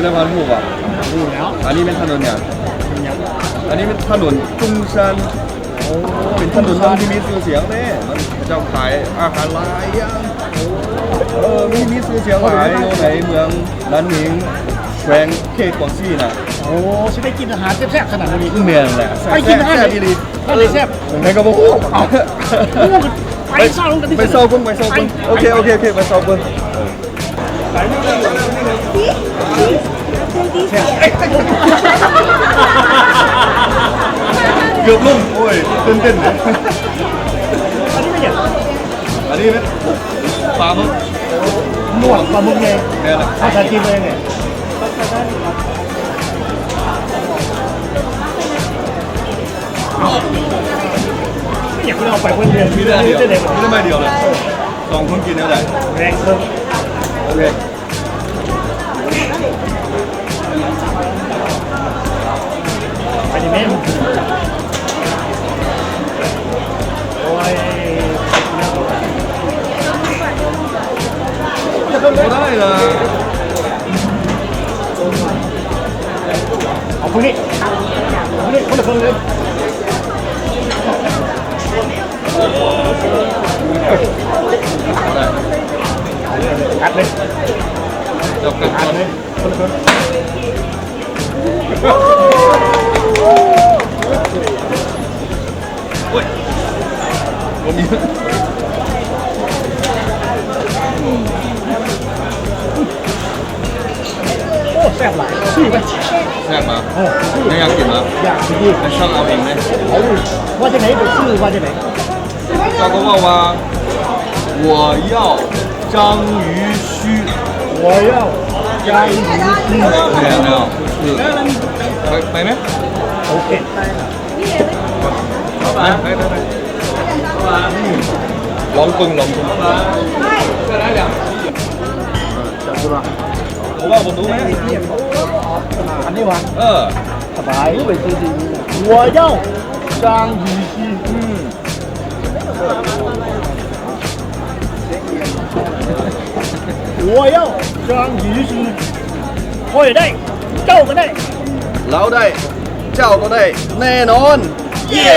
ได้มาถูกอ่ะ รู้แล้ว อันนี้เป็นถนนเนี่ย อันนี้เป็นถนนจุงชันเป็นถนนที่มีชื่อเสียงเนี่ยมันเจ้าขายอาหารหลายอย่างมีชื่อเสียงหลายอยู่ในเมืองนันนิงแขวงเขตกวางซีนะ โอ้ฉันได้กินอาหารแซ่บๆขนาดนี้ เมียนแหละ ไปกินอาหาร ดีดี ไปแซ่บ ในกระบอกไปเศร้าลงกัน ไปเศร้าเพิ่งโอเคไปเศร้าเพิ่งเกือบลุ่มโอ้ยเต้นเลย อันนี้ไม่ใช่ อันนี้เป็นปลาหมึก หนวดปลาหมึกไง เนี่ยแหละ ภาษาจีนเลยเนี่ยไม่อยากให้เราไปคนเดียว มีแต่เดียว จะเด็ก มีแต่ไม่เดียวเลยสองคนกินได้ แรงเพิ่ม โอเค ไปดิแม่โอ้ย ไม่ได้เลย เอาพวกนี้คนละครึ่งเลยกัดเลย จับกัน กัดเลยคนละครึ่ง โอ้ยผมมี โอ้แซ่บหลายชื่อไป แซ่บมาไม่อยากกินนะ อยากดี แต่ช่างเอาเองไหม เอาว่าจะไหนเป็นชื่อว่าจะไหน เขาก็บอกว่า我要章鱼须我要加一鱼须没有คือไปไหม โอเค ไปลองปึงจับดูนะผมว่าผมรู้ไหม อันนี้วะ สบาย我要章鱼须我要章鱼须พ่อยได้เจ้าก็ได้ เราได้เจ้าก็ได้แน่นอน เย้